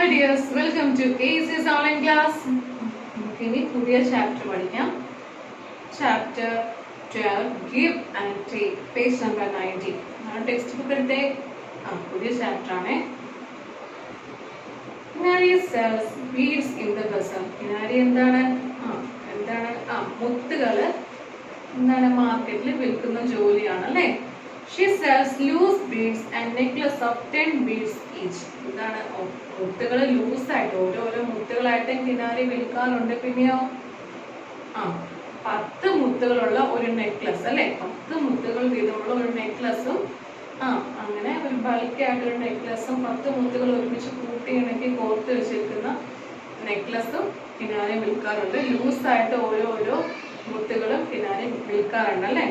Hi dears, welcome to ACS online class. നമുക്കിനി പുതിയ chapter പഠിക്കാം. Chapter 12 Give and Take, page number 90. Text ബുക്കിലത്തെ പുതിയ ചാപ്റ്റർ ആണ്. കിനാരി sells beads in the bazaar. കിനാരി എന്താണ് മുത്തുകൾ എന്താണ് മാർക്കറ്റിൽ വിൽക്കുന്ന ജോലിയാണ് അല്ലേ. She sells loose beads and necklace of 10 beads each. എന്താണ് മുത്തുകൾ ലൂസ് ആയിട്ട് ഓരോരോ മുത്തുകളായിട്ട് കിനാരി വിൽക്കാറുണ്ട്. പിന്നെയോ 10 മുത്തുകളുള്ള ഒരു നെക്ലസ് അല്ലെ, 10 മുത്തുകൾ വീതമുള്ള ഒരു നെക്ലസും അങ്ങനെ ഒരു ബൾക്കായിട്ടൊരു നെക്ലസും 10 മുത്തുകൾ ഒരുമിച്ച് കൂട്ടി ഇണക്കി കോർത്ത് വെച്ചിരിക്കുന്ന നെക്ലസും കിനാരി വിൽക്കാറുണ്ട്. ലൂസായിട്ട് ഓരോരോ മുത്തുകളും കിനാരി വിൽക്കാറുണ്ട് അല്ലെ.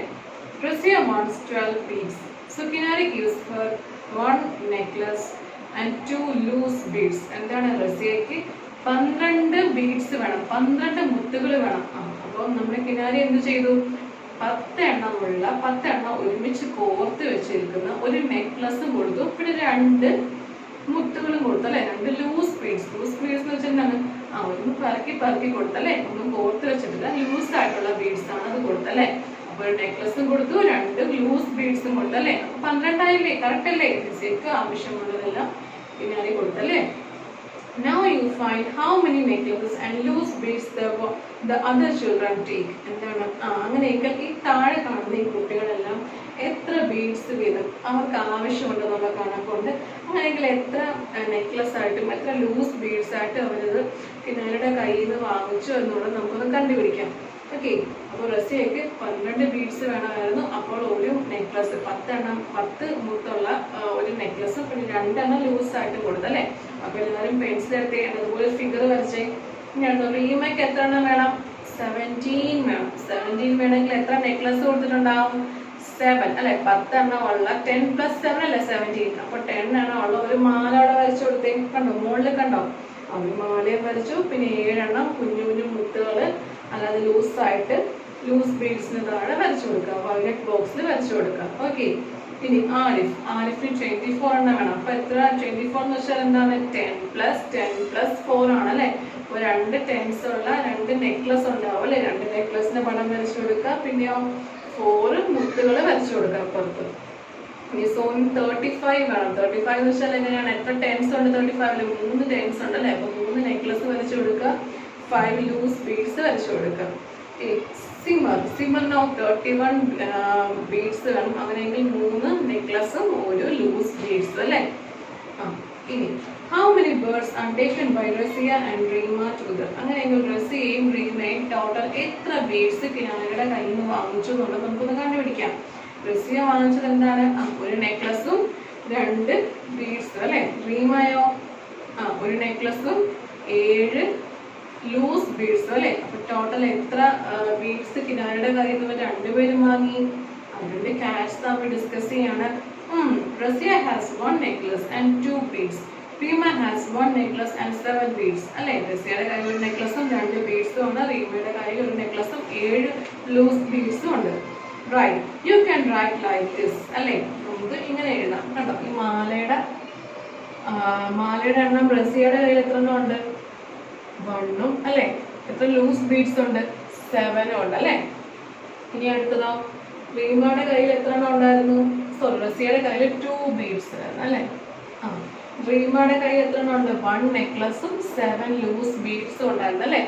Razia wants 12 beads. So Kinari gives her 1 necklace and 2 loose beads. എന്താണ് റസിയയ്ക്ക് 12 ബീഡ്സ് വേണം, 12 മുത്തുകൾ വേണം. അപ്പോൾ നമ്മുടെ കിനാരി എന്ത് ചെയ്തു? 10 എണ്ണം ഒരുമിച്ച് കോർത്ത് വെച്ചിരിക്കുന്ന ഒരു നെക്ലസും കൊടുത്തു, പിന്നെ 2 മുത്തുകളും കൊടുത്തു അല്ലെ. 2 ലൂസ് ബീഡ്സ് എന്ന് വെച്ചാൽ ഒന്ന് പറക്കി കൊടുത്തല്ലേ, ഒന്നും കോർത്ത് വെച്ചിട്ടില്ല, ലൂസ് ആയിട്ടുള്ള ബീഡ്സ് ആണ് അത് കൊടുത്തല്ലേ. അപ്പോൾ നെക്ലസും കൊടുത്തു, 2 ലൂസ് ബീഡ്സും കൊടുത്തു അല്ലേ. അപ്പൊ 12 ആയില്ലേ? കറക്റ്റ് അല്ലേ? റിസിയക്ക് ആവശ്യമുള്ളതെല്ലാം കിനാരി കൊടുത്തല്ലേ. Now you find how many necklaces and loose beads the other children take. എന്താണ് അങ്ങനെയെങ്കിൽ ഈ താഴെ കാണുന്ന ഈ കുട്ടികളെല്ലാം എത്ര ബീഡ്സ് വീതം അവർക്ക് ആവശ്യമുണ്ടെന്നുള്ള കണക്കുണ്ട്. അങ്ങനെയെങ്കിൽ എത്ര നെക്ലസ് ആയിട്ടും എത്ര ലൂസ് ബീഡ്സ് ആയിട്ട് അവരത് കിനാരിയുടെ കയ്യിൽ നിന്ന് വാങ്ങിച്ചു എന്നുള്ളത് നമുക്കൊന്ന് കണ്ടുപിടിക്കാം. ഓക്കെ, അപ്പോൾ റസിയയ്ക്ക് 12 ബീഡ്സ് വേണമായിരുന്നു. അപ്പോൾ ഒരു നെക്ലസ് 10 മുത്തുള്ള ഒരു നെക്ലസ്, പിന്നെ 2 ലൂസ് ആയിട്ട് കൊടുത്തല്ലേ. അപ്പൊ എല്ലാവരും പെൻസിൽ എടുത്ത് അതുപോലെ ഫിഗർ വരച്ചേ. ഇനി റീമയ്ക്ക് എത്ര എണ്ണം വേണം? 17 വേണം. 17 വേണമെങ്കിൽ എത്ര നെക്ലസ് കൊടുത്തിട്ടുണ്ടാവും? 7 അല്ലെ. 10 ഉള്ള 10 + 7 അല്ലേ 17. അപ്പൊ 10 ഉള്ള ഒരു മാല അവിടെ വരച്ചു കൊടുത്തേ. കണ്ടോ മുകളിൽ കണ്ടോ? ഒരു മാലയും വരച്ചു, പിന്നെ 7 കുഞ്ഞു മുത്തുകള് അല്ലാതെ ലൂസായിട്ട് ലൂസ് ബീഡ്സിന് താഴെ വരച്ചു കൊടുക്കുക, വയലറ്റ് ബോക്സിൽ വരച്ചു കൊടുക്കുക. ഓക്കെ, ഇനി ആരിഫിന് 24 എണ്ണം വേണം. അപ്പൊ എത്ര? 24 എന്ന് വെച്ചാൽ എന്താണ്? 10 + 10 + 4 ആണ് അല്ലെ. അപ്പൊ 2 ടെൻസ് ഉള്ള 2 നെക്ലസ് ഉണ്ടാവും അല്ലെ. 2 നെക്ലസിന്റെ പടം വരച്ചു കൊടുക്കുക, പിന്നെയോ 4 മുത്തുകൾ വരച്ചു കൊടുക്കുക അപ്പുറത്ത്. ഇനി സോൺ 35 വേണം. 35 എന്ന് വെച്ചാൽ എങ്ങനെയാണ്? എത്ര ടെൻസ് ഉണ്ട്? 35 3 ടെൻസ് ഉണ്ട് അല്ലെ. അപ്പൊ 3 നെക്ലസ് വരച്ചു കൊടുക്കുക, 5 ലൂസ് ബീഡ്സ് വരച്ചു കൊടുക്കുക. സിമറിനോ 31 ബീഡ്സ് വേണം. അങ്ങനെയെങ്കിൽ 3 നെക്ലസും 1 ലൂസ് ബീഡ്സും അല്ലെ. ഇനി how many birds are taken by Razia and Reema together? അങ്ങനെയെങ്കിൽ റസിയയും റീമയും ടോട്ടൽ എത്ര ബീഡ്സ് കിനാരിയുടെ കയ്യിൽ നിന്ന് വാങ്ങിച്ചു എന്നുള്ളത് നമുക്കൊന്ന് കണ്ടുപിടിക്കാം. റസിയ വാങ്ങിച്ചത് എന്താണ്? ഒരു നെക്ലസും 2 ബീഡ്സും അല്ലെ. റീമയോ ഒരു നെക്ലസും 7 ലൂസ് ബീഡ്സ് അല്ലെ. അപ്പൊ ടോട്ടൽ എത്ര ബീഡ്സ് കിനാരിയുടെ കയ്യിൽ നിന്ന് രണ്ടുപേരും വാങ്ങി? അതിന്റെ ക്യാഷ് നമ്മൾ ഡിസ്കസ് ചെയ്യാണ്. Razia has 1 necklace and 2 beads. Reema has 1 necklace and 7 beads. അല്ലെ. റസിയയുടെ കയ്യിൽ ഒരു നെക്ലസും 2 ബീഡ്സും ഉണ്ട്. റീമയുടെ കയ്യിൽ ഒരു നെക്ലസും 7 ലൂസ് ബീഡ്സും ഉണ്ട്. Right, you can write like this അല്ലെ. നമുക്ക് ഇങ്ങനെ എഴുതാം. കണ്ടോ, ഈ മാലയുടെ എണ്ണം റസിയയുടെ കയ്യിൽ എത്ര എണ്ണം ഉണ്ട്? 1 അല്ലെ. എത്ര ലൂസ് ബീഡ്സ് ഉണ്ട്? 7 ഉണ്ട് അല്ലെ. ഇനി അടുത്തതോ റീമയുടെ കയ്യിൽ എത്ര എണ്ണം ഉണ്ടായിരുന്നു? സോറി, റസിയയുടെ കയ്യിൽ 2 ബീഡ്സ് അല്ലെ. റീമയുടെ കയ്യിൽ എത്ര എണ്ണം ഉണ്ട്? 1 നെക്ലസും 7 ലൂസ് ബീഡ്സും ഉണ്ടായിരുന്നു അല്ലെ.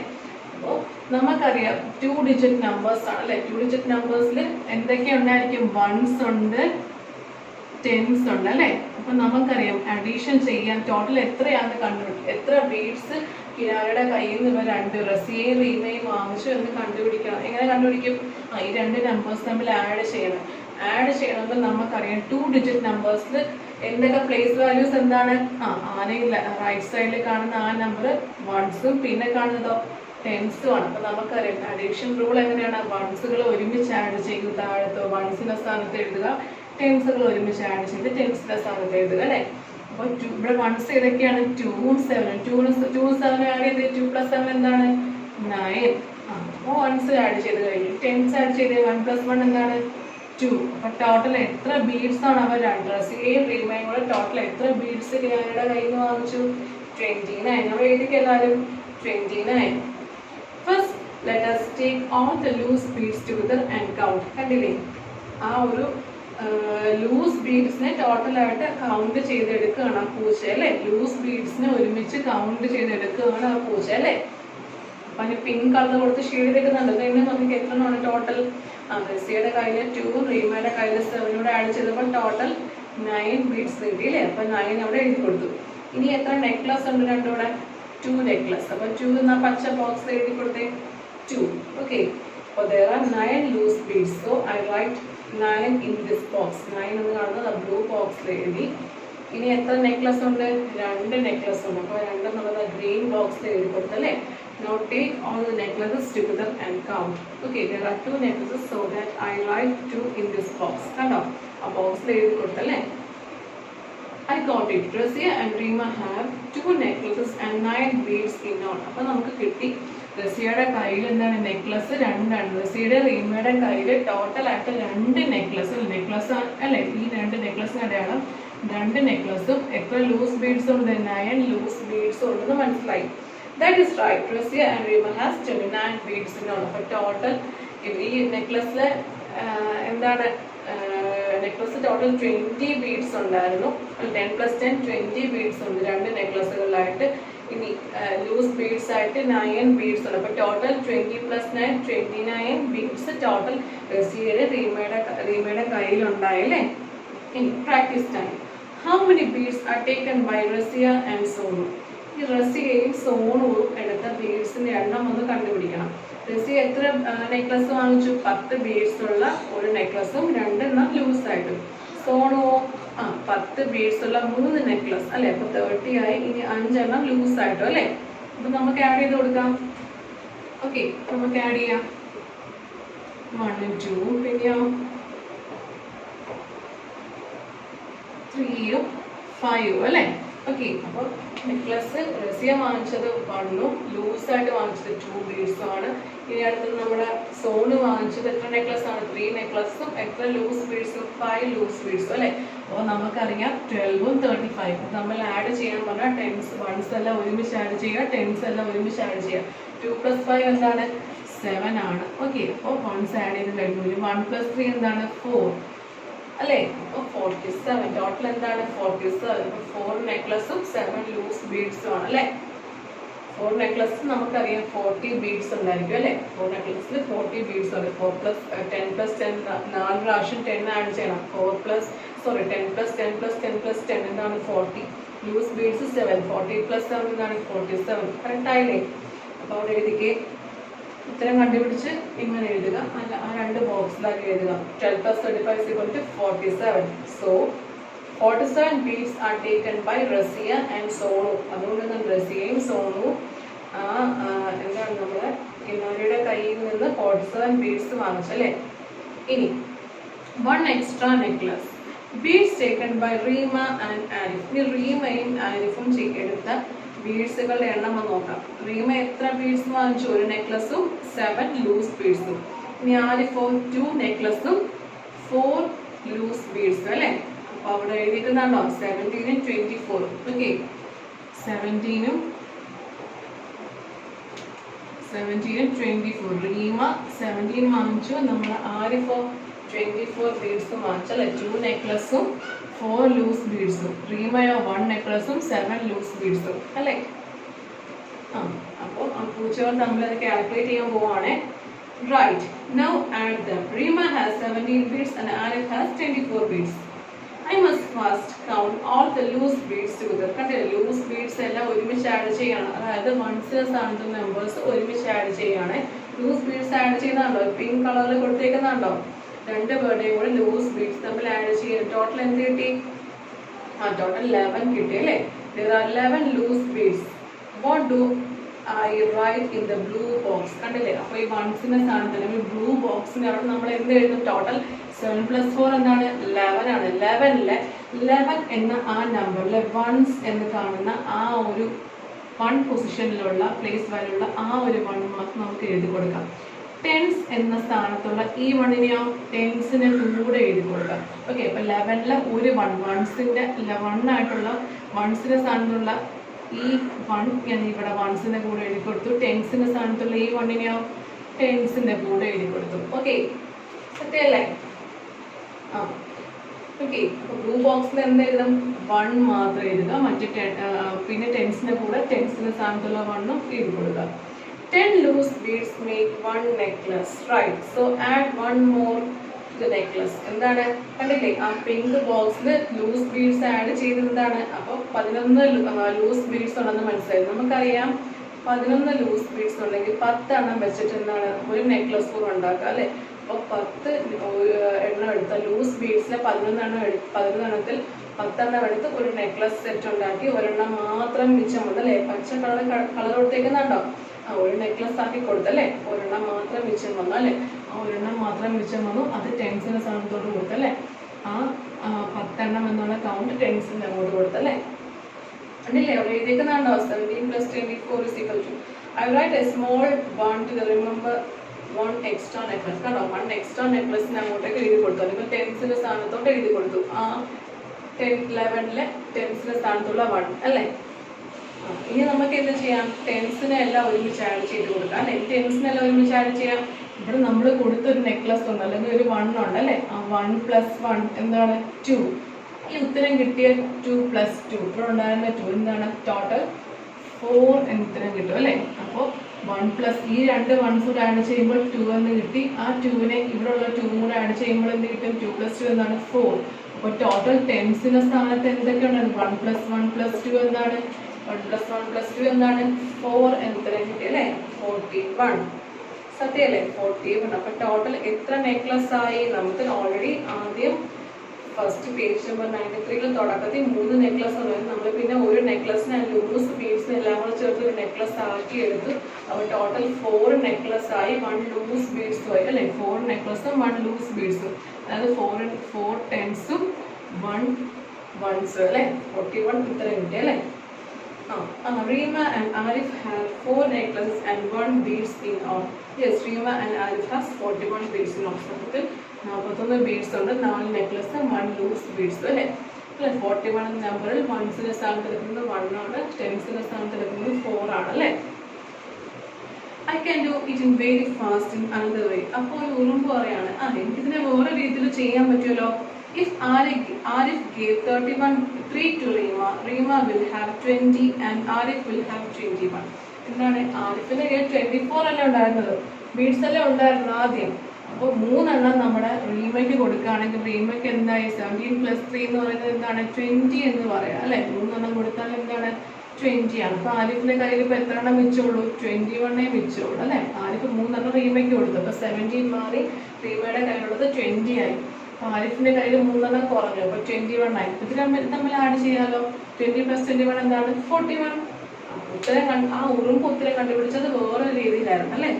അപ്പോൾ നമുക്കറിയാം 2 ഡിജിറ്റ് നമ്പേഴ്സ് ആണ് അല്ലെ. 2 ഡിജിറ്റ് നമ്പേഴ്സിൽ എന്തൊക്കെ ഉണ്ടായിരിക്കും? 1s ഉണ്ട്, 10s ഉണ്ട് അല്ലെ. അപ്പൊ നമുക്കറിയാം അഡീഷൻ ചെയ്യാൻ ടോട്ടൽ എത്രയാണെന്ന് കണ്ടുപിടിക്കും. എത്ര ബീഡ്സ് കിനാരിയുടെ കയ്യിൽ നിന്ന് ഇവർ റസിയയും റീമയും വാങ്ങിച്ചു എന്ന് കണ്ടുപിടിക്കണം. എങ്ങനെ കണ്ടുപിടിക്കും? ഈ 2 നമ്പേഴ്സ് തമ്മിൽ ആഡ് ചെയ്യണമെങ്കിൽ നമുക്കറിയാം 2 ഡിജിറ്റ് നമ്പേഴ്സിൽ എന്തൊക്കെ പ്ലേസ് വാല്യൂസ് എന്താണ്? ആദ്യം റൈറ്റ് സൈഡിൽ കാണുന്ന ആ നമ്പർ 1സും പിന്നെ കാണുന്നതോ 10സും ആണ്. അപ്പൊ നമുക്കറിയാം അഡീഷൻ റൂൾ എങ്ങനെയാണ്? 1സുകൾ ഒരുമിച്ച് ആഡ് ചെയ്ത് താഴത്തോ 1സിന്റെ സ്ഥാനത്ത് എഴുതുക, 10സുകൾ ഒരുമിച്ച് ആഡ് ചെയ്ത് 10സിന്റെ സ്ഥാനത്ത് എഴുതുക അല്ലെ. അപ്പൊ ഇവിടെ 1s ഏതൊക്കെയാണ്? 2ഉം 7ഉം. 2 7 ആഡ് ചെയ്ത് 2 + 7 എന്താണ്? 9. അപ്പോൾ 1s ആഡ് ചെയ്ത് കഴിഞ്ഞു. 10s ആഡ് ചെയ്ത് 1 + 1 എന്താണ്? 2. അപ്പൊ ടോട്ടൽ എത്ര ബീഡ്സ് ആണ് അവർ? 2. റസിയയും റീമയും കൂടെ ടോട്ടൽ എത്ര ബീഡ്സ് കിനാരിയുടെ കയ്യിൽ നിന്ന് വാങ്ങിച്ചു? 29. അവിടെ എഴുതിക്ക് എല്ലാവരും 29. First, let us take all the loose beads together and count. കണ്ടില്ലേ, ആ ഒരു ലൂസ് ബീഡ്സിനെ ടോട്ടലായിട്ട് കൗണ്ട് ചെയ്തെടുക്കുകയാണ് ആ പൂച്ച അല്ലേ. ലൂസ് ബീഡ്സിനെ ഒരുമിച്ച് കൗണ്ട് ചെയ്തെടുക്കുകയാണ് ആ പൂച്ച അല്ലേ. അപ്പൊ അതിന് പിങ്ക് കളർ കൊടുത്ത് ഷെയ്ഡ് എടുക്കുന്നുണ്ട്. അതിന് നമുക്ക് എത്രയാണ് ടോട്ടൽ? റസിയുടെ കയ്യിൽ 2, റീമയുടെ കയ്യിൽ 7 ആഡ് ചെയ്തപ്പോൾ ടോട്ടൽ 9 ബീഡ്സ് കിട്ടി അല്ലേ. അപ്പൊ 9 അവിടെ എഴുതി കൊടുത്തു. ഇനി എത്ര നെക്ലസ് ഉണ്ട് രണ്ടുകൂടെ? 2 നെക്ലസ്. അപ്പൊ 2 എന്ന പച്ച ബോക്സ് എഴുതി കൊടുത്തേ 2. ഓക്കെ, അപ്പോൾ there are 9 loose beads. So I write 9 in this box. 9 എന്ന് കാണുന്നത് ബ്ലൂ ബോക്സിൽ എഴുതി. ഇനി എത്ര നെക്ലസ് ഉണ്ട്? 2 നെക്ലസ് ഉണ്ട്. അപ്പോൾ 2 എന്നുള്ളത് ഗ്രീൻ ബോക്സിൽ എഴുതി കൊടുത്തല്ലേ. Now take all the necklaces together and count. Okay, there are 2 necklaces, so that I write 2 in this box. കണ്ടോ, ആ ബോക്സിൽ എഴുതി കൊടുത്തല്ലേ. I got it. Razia and Reema have 2 necklaces and 9 beads in all. അപ്പോൾ നമുക്ക് കിട്ടി റസിയയുടെ കയ്യിൽ എന്താണ്? Necklace 2 ആണ്. റസിയുടെ റീമയുടെ കയ്യിൽ ടോട്ടൽ ആയിട്ട് 2 നെക്ലസ് അല്ലേ. ഈ 2 നെക്ലസിനിടെയാണ് 2 നെക്ലസും എത്ര ലൂസ് ബീഡ്സ് ഉണ്ട്? 9 ലൂസ് ബീഡ്സ് ഉണ്ടെന്ന് മനസ്സിലായി. That is right. Razia and Reema has 29 beads in all. അപ്പോൾ ടോട്ടൽ ഈ നെക്ലസിൽ എന്താണ്? നെക്ലസ് ടോട്ടൽ 20 ബീഡ്സ് ഉണ്ടായിരുന്നു. 10 + 10 20 ബീഡ്സ് ഉണ്ട് 2 നെക്ലസുകളിലായിട്ട്. ഇനി ലൂസ് ബീഡ്സ് ആയിട്ട് 9 ബീഡ്സ് ഉണ്ട്. അപ്പോൾ ടോട്ടൽ 20 + 9 29 ബീഡ്സ് ടോട്ടൽ റസിയയുടെ റീമയുടെ കയ്യിലുണ്ടായല്ലേ. ഇനി practice time. How many beads are taken by Razia and Sonu? ഈ റസിയയും സോണുവും എടുത്ത ബീഡ്സിന്റെ എണ്ണം ഒന്ന് കണ്ടുപിടിക്കണം. റസിയ എത്ര നെക്ലസ് വാങ്ങിച്ചു? 10 ബീഡ്സ് ഉള്ള ഒരു നെക്ലസും 2 ലൂസ് ആയിട്ടും. സോണുവോ 10 ബീഡ്സ് ഉള്ള 3 നെക്ലസ് അല്ലെ. അപ്പൊ 30 ആയി. ഇനി 5 ലൂസ് ആയിട്ടും അല്ലെ. അപ്പൊ നമുക്ക് ആഡ് ചെയ്ത് കൊടുക്കാം. ഓക്കെ, നമുക്ക് ആഡ് ചെയ്യാം. 1 ഉം 2 ഉം പിന്നെയോ 3 ഉം 5 ഉം അല്ലെ. ഓക്കെ, അപ്പോൾ നെക്ലസ് റസിയ വാങ്ങിച്ചത് 1ഉം ലൂസായിട്ട് വാങ്ങിച്ചത് 2 ബീഡ്സും ആണ്. ഇനി അടുത്തത് നമ്മുടെ സോണ് വാങ്ങിച്ചത് എത്ര നെക്ലസ് ആണ്? 3 നെക്ലസും എത്ര ലൂസ് ബീഡ്സും? 5 ലൂസ് ബീഡ്സും അല്ലേ. അപ്പോൾ നമുക്കറിയാം 12 ഉം 35 നമ്മൾ ആഡ് ചെയ്യാൻ പറഞ്ഞാൽ 10s 1s എല്ലാം ഒരുമിച്ച് ആഡ് ചെയ്യുക, 10s എല്ലാം ഒരുമിച്ച് ആഡ് ചെയ്യുക. 2 + 5 എന്താണ്? 7 ആണ്. ഓക്കെ, അപ്പോൾ 1s ആഡ് ചെയ്ത് കഴിഞ്ഞു. 1 + 3 എന്താണ്? 4 അല്ലേ. അപ്പോൾ 47 ടോട്ടൽ എന്താണ്? 47. അപ്പോൾ 4 നെക്ലസും 7 ലൂസ് ബീഡ്സും ആണ് അല്ലേ. 4 നെക്ലസ് നമുക്കറിയാം 40 ബീഡ്സ് ഉണ്ടായിരിക്കും അല്ലേ. 4 നെക്ലസിൽ 40 ബീഡ്സ് ഉണ്ട്. 10 + 10 4 പ്രാവശ്യം 10 ആഡ് ചെയ്യണം. 10 + 10 + 10 എന്താണ്? 40. Loose beads 7. 40 + 7 എന്താണ്? 47. കറക്റ്റ് ആയില്ലേ. അപ്പോൾ അവിടെ എഴുതിക്കേ. ഉത്തരം കണ്ടുപിടിച്ച് ഇങ്ങനെ എഴുതുക. അല്ല, ആ 2 ബോക്സിലാക്കി എഴുതുക. 12 + 35 = 47. So 47 beads are taken by Razia and Sonu. അതുകൊണ്ട് തന്നെ റസിയയും സോണുവും എന്താണ് നമ്മുടെ കിന്നാരിയുടെ കയ്യിൽ നിന്ന് 47 ബീഡ്സ് വാങ്ങിച്ചല്ലേ. ഇനി 1 extra necklace. Beads taken by Reema and Arif. ഇനി റീമയും ആരിഫും എടുത്ത ബീഡ്സുകളുടെ എണ്ണം നോക്കാം. റീമ എത്ര ബീഡ്സ് വാങ്ങിച്ചു? 1 നെക്ലസും 7 ലൂസ് ബീഡ്സും. ഇനി ആരിഫോ 2 നെക്ലസും 4 ലൂസ് ബീഡ്സും അല്ലേ. അപ്പൊ അവിടെ എഴുതിയിട്ടുണ്ടോ? 17 ഉം 24. ഓക്കെ, 17 ഉം 24. റീമ 17 വാങ്ങിച്ചു. നമ്മൾ ആരിഫോ 24 ബീഡ്സും വാങ്ങിച്ചല്ലേ. 2 നെക്ലസും 4 ലൂസ് ബീഡ്സും. റീമയോ 1 നെക്ലസും 7 ലൂസ് ബീഡ്സും അല്ലേ. അപ്പോൾ ആ പൂച്ചകൾ നമ്മളത് കാൽക്കുലേറ്റ് ചെയ്യാൻ പോവാണേ. Right, now add them. Reema has 17 beads and Arif has 24 beads. I must first count all the loose beads together. കണ്ടില്ലേ, ലൂസ് ബീഡ്സ് എല്ലാം ഒരുമിച്ച് ആഡ് ചെയ്യണം. അതായത് 1s സ്ഥാനത്ത് നമ്പേഴ്സ് ഒരുമിച്ച് ആഡ് ചെയ്യാണ്. ലൂസ് ബീഡ്സ് ആഡ് ചെയ്യുന്നുണ്ടോ? പിങ്ക് കളറിൽ കൊടുത്തേക്കുന്നുണ്ടോ? 2 പേരുടെയും കൂടെ ലൂസ് ബീഡ്സ് തമ്മിൽ ആഡ് ചെയ്യും. ടോട്ടൽ എന്ത് കിട്ടി? ടോട്ടൽ 11 കിട്ടി അല്ലേ. There are 11 loose beads. What do I write in the blue box? കണ്ടില്ലേ, അപ്പോൾ ഈ 1s സ്ഥാനത്ത് ബ്ലൂ ബോക്സിന്റെ അവിടെ നമ്മൾ എന്ത് എഴുതും? ടോട്ടൽ 7 + 4 എന്താണ്? 11 ആണ്. 11 എന്ന ആ നമ്പറിൽ 1s എന്ന് കാണുന്ന ആ ഒരു 1 പൊസിഷനിലുള്ള പ്ലേസ് വാല്യുള്ള ആ ഒരു 1 മാത്രം നമുക്ക് എഴുതി കൊടുക്കാം. 10s എന്ന സ്ഥാനത്തുള്ള ഈ 1നെയോ 10s കൂടെ എഴുതി കൊടുക്കാം. ഓക്കെ, അപ്പൊ 11ൽ ഒരു 1 1s 1 ആയിട്ടുള്ള 1s സ്ഥാനത്തുള്ള ഈ 1 ഞാൻ ഇവിടെ വൺസിന്റെ കൂടെ എഴുതി കൊടുത്തു. ടെൻസിന്റെ സ്ഥാനത്തുള്ള ഈ 1നെയോ ടെൻസിന്റെ കൂടെ എഴുതി കൊടുത്തു. ഓക്കെ, സത്യമല്ലേ? ആ ഓക്കെ. അപ്പൊ ബ്ലൂ ബോക്സിൽ എന്ത് എഴുതാം? 1 മാത്രം എഴുതുക. മറ്റേ പിന്നെ ടെൻസിന്റെ കൂടെ ടെൻസിന്റെ സ്ഥാനത്തുള്ള 1ഉം എഴുതി കൊടുക്കുക. 10 loose beads make 1 necklace, right? So add 1 more to the necklace. എന്താണ് കണ്ടില്ലേ? ആ പിങ്ക് ബോക്സിൽ ലൂസ് ബീഡ്സ് ആഡ് ചെയ്തതാണ്. അപ്പോൾ 11 ലൂസ് ബീഡ്സ് ഉണ്ടെന്ന് മനസ്സിലായി. നമുക്കറിയാം 11 ലൂസ് ബീഡ്സ് ഉണ്ടെങ്കിൽ 10 എണ്ണം വെച്ചിട്ട് എന്താണ് ഒരു നെക്ലസ് കൂടെ ഉണ്ടാക്കുക അല്ലേ? അപ്പോൾ 10 എണ്ണം എടുത്ത ലൂസ് ബീഡ്സിൽ 11 എണ്ണത്തിൽ 10 എണ്ണം എടുത്ത് ഒരു നെക്ലസ് സെറ്റ് ഉണ്ടാക്കി ഒരെണ്ണം മാത്രം മിച്ചം വന്നു അല്ലേ? പച്ച കളർ കൊടുത്തേക്കുന്നുണ്ടോ? ആ ഒരു നെക്ലസ് ആക്കി കൊടുത്തല്ലേ? ഒരെണ്ണം മാത്രം മിച്ചം വന്നു അല്ലേ? ആ ഒരെണ്ണം മാത്രം മിച്ചം വന്നു. അത് ടെൻസിന്റെ സ്ഥാനത്തോട്ട് കൊടുത്തല്ലേ? ആ 10 എണ്ണം എന്നുള്ള കൗണ്ട് ടെൻസിന്റെ അങ്ങോട്ട് കൊടുത്തല്ലേ? കണ്ടില്ലേ? അവിടെ എഴുതിയേക്കുന്നുണ്ടോ? 17 + 24 = I write a small one to remember 1 extra necklace. കണ്ടോ? 1 extra necklace അങ്ങോട്ടേക്ക് എഴുതി കൊടുത്തു. അല്ലെങ്കിൽ ടെൻസിന്റെ സ്ഥാനത്തോട്ട് എഴുതി കൊടുത്തു. ആ 11ലെ ടെൻസിന്റെ സ്ഥാനത്തുള്ള 1 അല്ലേ? ഇനി നമുക്ക് എന്ത് ചെയ്യാം? ടെൻസിനെ എല്ലാം ഒരുമിച്ച് ആഡ് ചെയ്ത് കൊടുക്കാം അല്ലെ? ടെൻസിനെ എല്ലാം ഒരുമിച്ച് ആഡ് ചെയ്യാം. ഇവിടെ നമ്മൾ കൊടുത്തൊരു നെക്ലസ് ഉണ്ട് അല്ലെങ്കിൽ ഒരു 1 ഉണ്ട് അല്ലെ? ആ 1 + 1 എന്താണ്? 2. ഈ ഉത്തരം കിട്ടിയ 2 + 2 ഇവിടെ ഉണ്ടായിരുന്ന 2 എന്താണ്? ടോട്ടൽ 4 എന്ന് ഉത്തരം കിട്ടും അല്ലെ? അപ്പോൾ 1 പ്ലസ് ഈ 2 1s കൂടെ ആഡ് ചെയ്യുമ്പോൾ 2 എന്ന് കിട്ടി. ആ 2നെ ഇവിടെ ഉള്ള 2 കൂടെ ആഡ് ചെയ്യുമ്പോൾ എന്ത് കിട്ടും? 2 + 2 എന്താണ്? 4. അപ്പോൾ ടോട്ടൽ ടെൻസിന്റെ സ്ഥാനത്ത് എന്തൊക്കെയാണ്? 1 + 1 + 2 എന്താണ്? 1 + 1 + 2 എന്താണ്? 4 എന്ന് ഉത്തരം കിട്ടി അല്ലേ? 41. സത്യമല്ലേ? 41. അപ്പൊ ടോട്ടൽ എത്ര നെക്ലസ് ആയി? നമുക്ക് ഓൾറെഡി ആദ്യം ഫസ്റ്റ് പേജ് നമ്പർ 93 തുടക്കത്തിൽ 3 നെക്ലസ് ആണ്. നമ്മൾ പിന്നെ ഒരു നെക്ലസിന് ലൂസ് ബീഡ്സിന് എല്ലാം കൂടെ ചേർത്ത് ഒരു നെക്ലസ് ആക്കി എടുത്തു. അപ്പോൾ ടോട്ടൽ 4 നെക്ലസ് ആയി. 1 ലൂസ് ബീഡ്സും ആയി അല്ലേ? 4 നെക്ലസും 1 ലൂസ് ബീഡ്സും, അതായത് 4 ടെൻസും 1 1s അല്ലേ? 41 ഉത്തരം കിട്ടി അല്ലേ? Reema and Arif have 4 necklaces and 1 beads in all. Yes, Reema and Arif has 41 beads in all. So 41 beads ഉണ്ട്, 4 necklace, 1 loose beads അല്ലേ? 41 നമ്പറിൽ 1സിന്റെ സ്ഥാനത്ത് എടുക്കുന്നത് 1 ആണ്, 10സിന്റെ സ്ഥാനത്ത് എടുക്കുന്നത് 4 ആണ് അല്ലേ? I can do it in very fast in another way. അപ്പോൾ ഉറുമ്പ് പറയാണ്, എനിക്കിതിനെ വേറെ രീതിയിൽ ചെയ്യാൻ പറ്റുമല്ലോ. If Arif gave 3 to Reema, Reema will have 20 and Arif will have 21. എന്താണ്? ആരിഫിന്റെ കയ്യിൽ 24 അല്ലേ ഉണ്ടായിരുന്നത്? ബീഡ്സ് അല്ലേ ഉണ്ടായിരുന്നത് ആദ്യം. അപ്പോൾ 3 എണ്ണം നമ്മുടെ റീമയ്ക്ക് കൊടുക്കുകയാണെങ്കിൽ റീമയ്ക്ക് എന്തായി? 17 + 3 എന്ന് പറയുന്നത് എന്താണ്? 20 എന്ന് പറയാം അല്ലെ? 3 എണ്ണം കൊടുത്താൽ എന്താണ്? 20 ആണ്. അപ്പൊ ആരിഫിന്റെ കയ്യിൽ ഇപ്പൊ എത്ര എണ്ണം മിച്ചുള്ളൂ? 21 മിച്ചുള്ളൂ അല്ലെ? ആരിഫ് 3 എണ്ണം റീമയ്ക്ക് കൊടുത്തു. അപ്പൊ 17 മാറി റീമയുടെ കയ്യിലുള്ളത് 20 ആയി. ആരിഫിന്റെ കയ്യിൽ 3 എണ്ണം കുറഞ്ഞു. അപ്പൊ 21 ആയി. ഇത് തമ്മിൽ ആഡ് ചെയ്യാലോ. 20 + 21 എന്താണ്? 41. ആ ഉറുമ്പ് ഉത്തരം കണ്ടുപിടിച്ചത് വേറൊരു രീതിയിലായിരുന്നു അല്ലെ?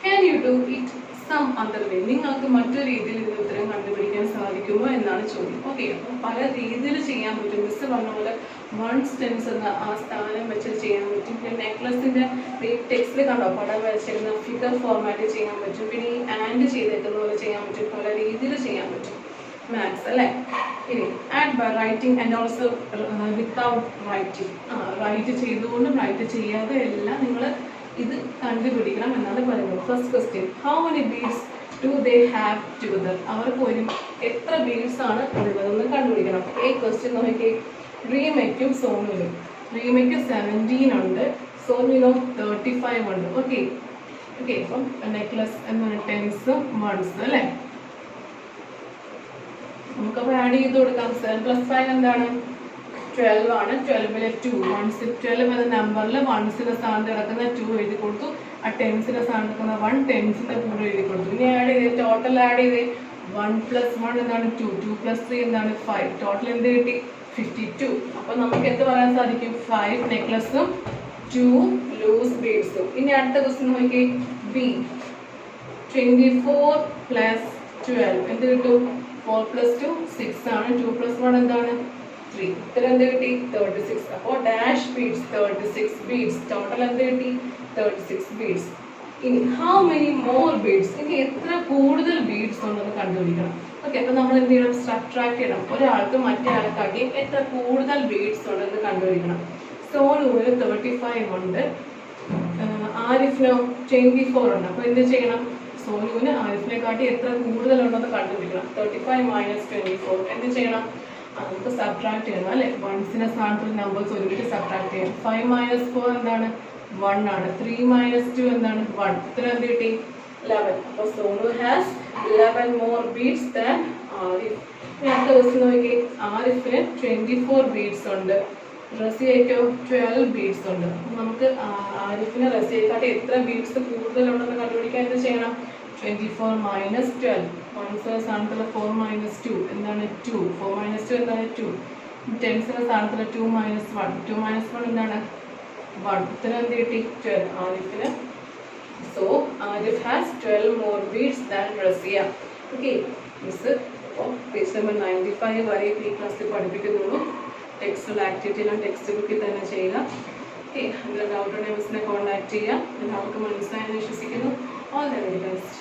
Can you do it some other way? നിങ്ങൾക്ക് മറ്റൊരു രീതിയിൽ ഇത് ഉത്തരം കണ്ടുപിടിക്കാൻ സാധിക്കുമോ എന്നാണ് ചോദ്യം. ഓക്കെ, അപ്പം പല രീതിയിൽ ചെയ്യാൻ പറ്റും. മിസ് പറഞ്ഞ പോലെ 1 ടെൻസ് എന്ന ആ സ്ഥാനം വെച്ച് ചെയ്യാൻ പറ്റും. പിന്നെ നെക്ലസിന്റെ ടെക്സ്റ്റിൽ കണ്ടോ പടം വരച്ചിരുന്ന ഫിഗർ ഫോർമാറ്റ് ചെയ്യാൻ പറ്റും. പിന്നെ ഈ ആൻഡ് ചെയ്തേക്കുന്ന പോലെ ചെയ്യാൻ പറ്റും. പല രീതിയിൽ ചെയ്യാൻ പറ്റും മാത്സ് അല്ലേ? ഇനി add by writing and also without writing. Write ചെയ്തുകൊണ്ടും റൈറ്റ് ചെയ്യാതെ എല്ലാം നിങ്ങൾ ഇത് കണ്ടുപിടിക്കണം എന്നാണ് പറയുന്നത്. First question, how many beads do they have together? അവർക്ക് എത്ര ബീഡ്സ് ആണ് ഉള്ളതെന്ന് കണ്ടുപിടിക്കണം. ഈ ക്വസ്റ്റ്യൻ നോക്കി റീമയ്ക്കും സോനുവിനും. റീമയ്ക്ക് 17 ഉണ്ട്, സോനുവിനോ 35 ഉണ്ട്. ഓക്കെ, അപ്പം നെക്ലസ് എന്താണ്? 10s 1s അല്ലേ? നമുക്കപ്പോൾ ആഡ് ചെയ്ത് കൊടുക്കാം. 7 + 5 എന്താണ്? 12 ആണ്. 12ലെ 2 12 എന്ന നമ്പറിൽ 1സിന്റെ സ്ഥാനത്ത് കിടക്കുന്ന 2 എഴുതി കൊടുത്തു. ആ 10സിന്റെ സ്ഥാനത്ത് കിടക്കുന്ന 1 10സിന്റെ കൂടെ എഴുതി കൊടുത്തു. ഇനി ആഡ് ചെയ്ത് ടോട്ടൽ ആഡ് ചെയ്ത് 1 + 1 എന്താണ്? 2 2 + 3 എന്താണ്? 5. ടോട്ടൽ എന്ത് കിട്ടി? 52. അപ്പൊ നമുക്ക് എന്ത് പറയാൻ സാധിക്കും? 5 നെക്ലസും 2 ലൂസ് ബീഡ്സും. ഇനി അടുത്ത ക്വസ്റ്റ്യൻ നോക്കി, ബി 24 + 12 എന്ത് കിട്ടും? 4 + 2 6 ആണ്. 2 + 1 എന്താണ്? 3. ഉത്തരം എന്ത് കിട്ടി? 36. അപ്പോൾ ഡാഷ് ബീഡ്സ് 36 ബീഡ്സ്. ടോട്ടൽ എന്ത് കിട്ടി? 36 ബീഡ്സ്. ഇനി ഹൗ മെനി മോർ ബീഡ്സ്? ഇനി എത്ര കൂടുതൽ ബീഡ്സ് ഉണ്ടെന്ന് കണ്ടുപിടിക്കണം. ഓക്കെ, അപ്പൊ നമ്മൾ എന്ത് ചെയ്യണം? സബ്ട്രാക്ട് ചെയ്യണം. ഒരാൾക്ക് മറ്റേ ആൾക്കാട്ടിയും എത്ര കൂടുതൽ ബീഡ്സ് ഉണ്ടെന്ന് കണ്ടുപിടിക്കണം. സോനുവിന് 35 ഉണ്ട്, ആരിഫിനോ 24 ഉണ്ട്. അപ്പൊ എന്ത് ചെയ്യണം? സോനുവിന് ആരിഫിനെ കാട്ടി എത്ര കൂടുതലുണ്ടെന്ന് കണ്ടുപിടിക്കണം. 35 - 24 എന്ത് ചെയ്യണം? നമുക്ക് സബ്ട്രാക്ട് ചെയ്യണം അല്ലെ? വൺസിന്റെ സ്ഥാനത്തുള്ള നമ്പേഴ്സ് ഒരുമിച്ച് സബ്ട്രാക്ട് ചെയ്യണം. 5 - 4 എന്താണ്? 1 ആണ്. 3 - 2 എന്താണ്? 1. ഇത്ര എന്ത് കിട്ടി? 11. അപ്പൊ Sonu has 11 more beads than Arif. അടുത്ത ദിവസം നോക്കി, ആരിഫിന് 24 beads ഉണ്ട്, റസിയയ്ക്കോ 12 beads ഉണ്ട്. നമുക്ക് ആരിഫിന് റസിയെക്കാട്ടി എത്ര ബീഡ്സ് കൂടുതലുണ്ടെന്ന് കണ്ടുപിടിക്കാൻ എന്ത് ചെയ്യണം? 24 - 12. 1 സ്ഥാനത്തുള്ള 4 - 2 എന്താണ്? 2. 4 - 2 എന്താണ്? 2. 10 സ്ഥാനത്തുള്ള 2 - 1. 2 - 1 എന്താണ്? 1. ഇത്ര എന്ത് കിട്ടി? 12 ആരിഫിന്. So Arif has 12 more beads than Razia. Okay, miss അപ്പോൾ പേജ് നമ്പർ 95 വരെ ഈ ക്ലാസ്സിൽ പഠിപ്പിക്കുന്നുള്ളൂ. ടെക്സ്റ്റുള്ള ആക്ടിവിറ്റിയെല്ലാം ടെക്സ്റ്റ് ബുക്കിൽ തന്നെ ചെയ്യുക. ഓക്കെ, അതിൽ ഡൗട്ട് ഉണ്ടെങ്കിൽ മിസ്സിനെ കോൺടാക്ട് ചെയ്യുക. എല്ലാവർക്കും മനസ്സിലായെന്ന് വിശ്വസിക്കുന്നു. All the very best.